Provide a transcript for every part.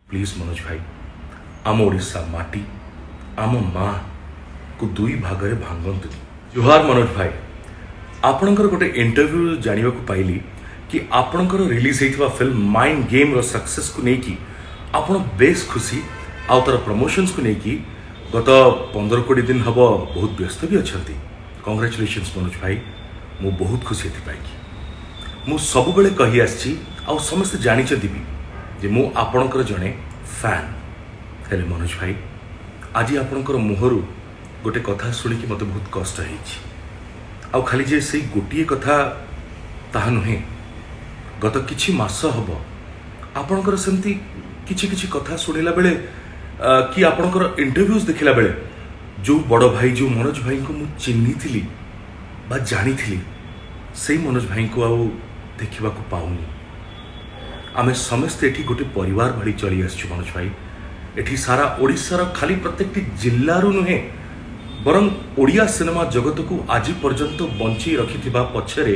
Please Manoj भाई आम ओडिशा माटी आम माँ को दुई भागरे भांगतु। जुहार मनोज भाई, आपणकर गोटे इंटरव्यू जानिबा को पाइली कि आपणकर रिलीज होइथिबा फिल्म माइंड गेम रो सक्सेस को नेकी आपण बेस खुशी आउ तार प्रमोशंस को नेकी गत 15-20 दिन हम बहुत व्यस्त भी अच्छा। कंग्रेचुलेशंस मनोज भाई, मु बहुत खुशी थी। मु सब बेले कही आसी आउ समस्त जानिछथि भी जे मु आपणकर जणे फैन हेले मनोज भाई, आज आपणकर मुहरु गोटे कथा शुणिकी मते बहुत कष्ट होइछि। आउ खाली जे से गोटिए कथा ताहा नुहे, गत किछि मास हब आपणकर सेमती किछि किछि कथा शुणिला बेले कि आपणकर इंटरव्यूज देखिला बेले जो बड़ भाई जो मनोज भाई को मु चिन्ही थिली बा जानी थिली सेही मनोज भाई को आउ देखिबा को पाउनी। आमे समस्ते एठी गोटे परिवार भली चली आसछु मनोज भाई। एठी सारा ओडिशार खाली प्रत्येकटी जिल्लारू नुहे बरं ओडिया सिनेमा जगत को आज पर्यंत बंची रखिथिबा पछरे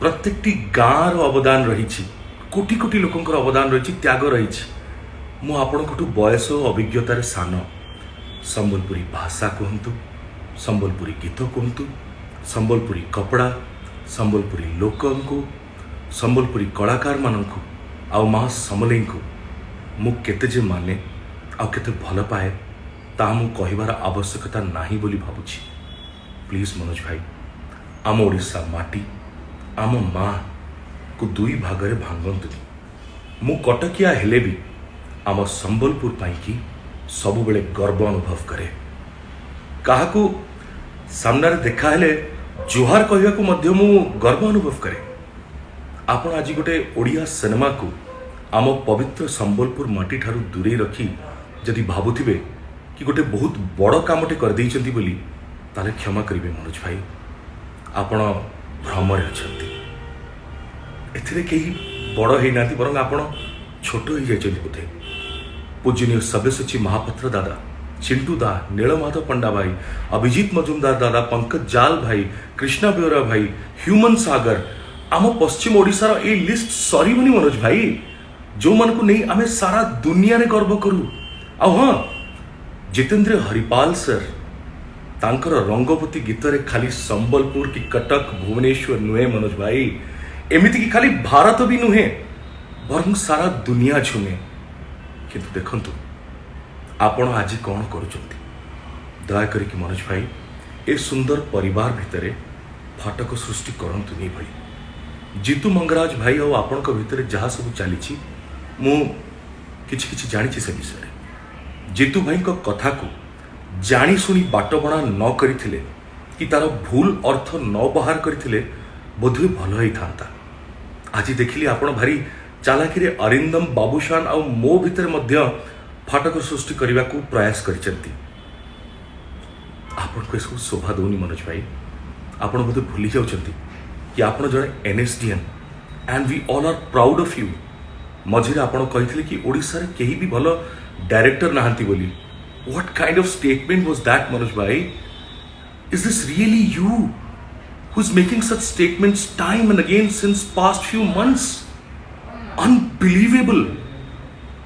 प्रत्येकटी गाँर अवदान रही, कोटी कोटी लोकंकर अवदान रही, त्याग रही। मु आपणकठू बयस और अभिज्ञतार सान संबलपुरी भाषा कहतु, संबलपुरी गीत कहतु, संबलपुरी कपड़ा, संबलपुरी लोकंकु, संबलपुरी कलाकार मानंकु आउ माँ समलेई को मु केते जे माने आउ केते भल पाए ता मु कहिबार आवश्यकता नाही बोली भाबुछि। प्लीज मनोज भाई आम ओडिशा माटी आम माँ को दुई भागरे भांगतु। मु कटकिया हेले भी आम संबलपुर पाई कि सबु बेले गर्व अनुभव करे। काहाकू सामने देखा हेले जुहार कहवा को मध्य मु गर्व अनुभव करे। आपण आज गोटे ओडिया सिनेमा को आम पवित्र संबलपुर माटी ठारू दूरे रखी जदि भाबुथिबे कि गोटे बहुत बड़ कामटे कर देइचंती बोली ताले क्षमा करिवे मनोज भाई, आपण भ्रमरे अछंती। एथिरे केही बड़ हेई नाती बरंग आपण छोट होई जाइचंती बोधे। पूजनीय सब्यसाची महापात्र दादा, चिंटू दा, नीलमाधव पंडा भाई, अभिजीत मजुमदार दादा, पंकज जाल भाई, कृष्णा बेहरा भाई, ह्यूमन सागर, आम पश्चिम ओडिशार ए लिस्ट सरीबनी मनोज भाई, जो मन को नहीं आमे सारा दुनिया रे गर्व करू। आउ हाँ, जितेंद्र हरिपाल सर तांकर रंगवती गीत रे खाली संबलपुर की कटक भुवनेश्वर नुहे मनोज भाई, एमिति की खाली भारत भी नुहे बरं सारा दुनिया झुमे। किंतु देखंतु आपण आज कौन करुचंती, दया करिक मनोज भाई ए सुंदर परिवार भितरे फाटक सृष्टि करंतु नहीं भली। जीतू मंगराज भाई और आपण भितर जहाँ सब चली मु किछि किछि जानी से विषय। जीतू भाई को कथा को जानी सुनी बाटबणा न करिथिले कि तार भूल अर्थ न बाहर करथिले बोधुए भल होई थांता। आज देखिली आपण भारी चालाकी रे अरिंदम बाबूशान और मो भितर मध्य फाटक सृष्टि करने को प्रयास करिसेंती। आपण को सब शोभा दौनी मनोज भाई, आपण बोधे भूली जाउछंती कि आपण जड़े NSDN and we all are proud of you. मझिरे आपण कहिथिले कि ओडिसा रे केही भी भलो डायरेक्टर नाहंती बोली। What kind of statement was that Manoj भाई? Is this really you who is making such statements time and again since past few months? Unbelievable,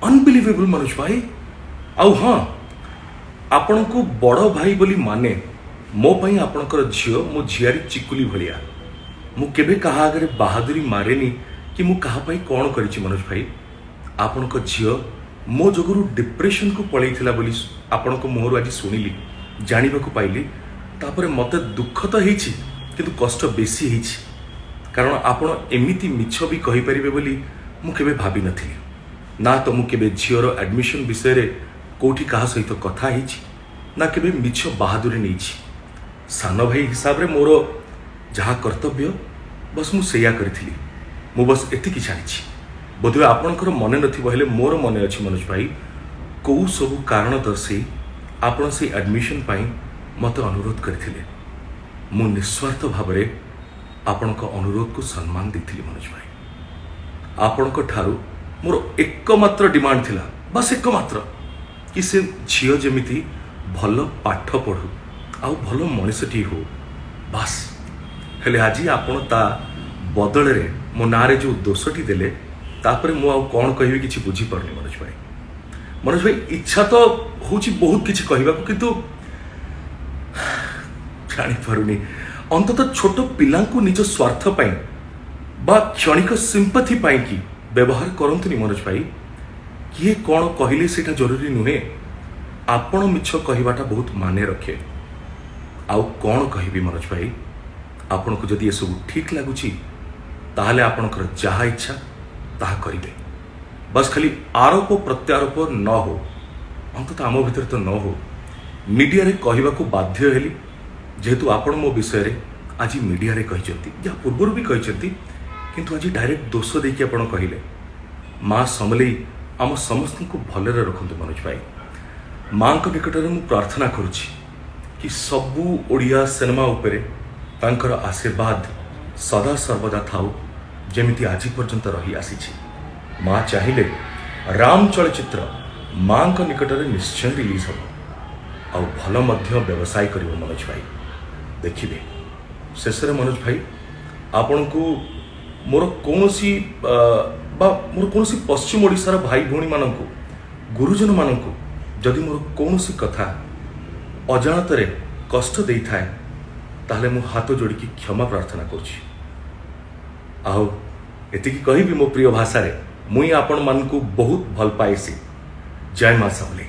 unbelievable Manoj भाई। आउ हाँ, आपण को बड़ भाई बोली माने मो पई आपणकर झियो मो झियारी चिकुली भलिया। मु केबे कहा आगे बहादुरी मारेनी कि मु कहा पाई कौन करिछि मनोज भाई। आपण को झियो मो जगरू डिप्रेशन को पळैथिला बोली आपण को मोहर आज सुनिली, जानिबा को पाइली। तापरे मते दुख तो हेछि किंतु कष्ट बेसी हेछि, कारण आपण एमिति मिछ भी कहि परिबे बोली मु केबे भाबी नथिली। ना तो मु केबे झियोर एडमिशन विषय रे कोठी कहा सहित कथा हेछि, ना केबे मिछ बहादुरी नेछि। सान भाई हिसाब रे मोर जहाँ कर्तव्य बस मु सेया करिथिली। मु बस एतिकी जानिछि। बोधवे आपणकर मने नथिबो हेले मोर मने अछि मनोज भाई, को सबु कारण दर्शे आपण से एडमिशन पाई मते अनुरोध करथिले। मु निस्वार्थ भाबरे आपणक अनुरोध को सम्मान देथिली मनोज भाई। आपणक ठारू मोर एकमात्र डिमांड थिला, बस एकमात्र कि से झियो जेमिति भल पाठ पढ़ू आउ भल मनीषटी हो बस। हेले आज आपण ता बदल रे मो नारे जो दोषटी देले तापरे मु आउ कौन कहबी किछि बुझी पारनी मनोज भाई। मनोज भाई इच्छा तो हूँ बहुत किसी कहवाक किंतु जापारुनी अंततः छोट पिला निज स्वार्थ बा क्षणिक सिंपथी कि व्यवहार करतुनि मनोज भाई किए कौन कहले से जरूरी नुहे आपण मिछ कहवाटा बहुत माने रखे आउ कौन कहबी मनोज भाई आपण को जदि ये सब ठीक लगुच ताहले आपणकर जहा इच्छा ताहा करिवे बस खाली आरोप प्रत्यारोप न हो अंततः आम भितर तो न हो मीडिया रे कहवाकू बाध्य हेली जेहेतु आपण मो विषय रे आज मीडिया रे कहिसंती या पूर्व भी कहिसंती किंतु आज डायरेक्ट दोष देकी आपण कहिले माँ समलेई आम समस्त को भलरे रखंतु मनोज भाई माँ को निकट में प्रार्थना करुछि कि सबू ओडिया सिनेमा उपरे तांकर आशीर्वाद सदा सर्वदा थाउ जेमिति आज पर्यंत रही आसी माँ चाहिए राम चलचित्र माँ को निकट में निश्चय रिलीज हम आउ भल मध्य व्यवसाय कर मनोज भाई देखिए शेष मनोज भाई आपण को मोर कौन मोर कौन पश्चिम ओडिशार भाई भौणी मान गुरुजन मान जदि मोर कौन कथा अजाणत कष्ट दे थाए ताहले मु हाथ जोड़िकी क्षमा प्रार्थना करुछि आउ एतिकी कहिबी मो प्रिय भाषा रे मुई आपण मान को बहुत भल पाइसी जय मां समलेई।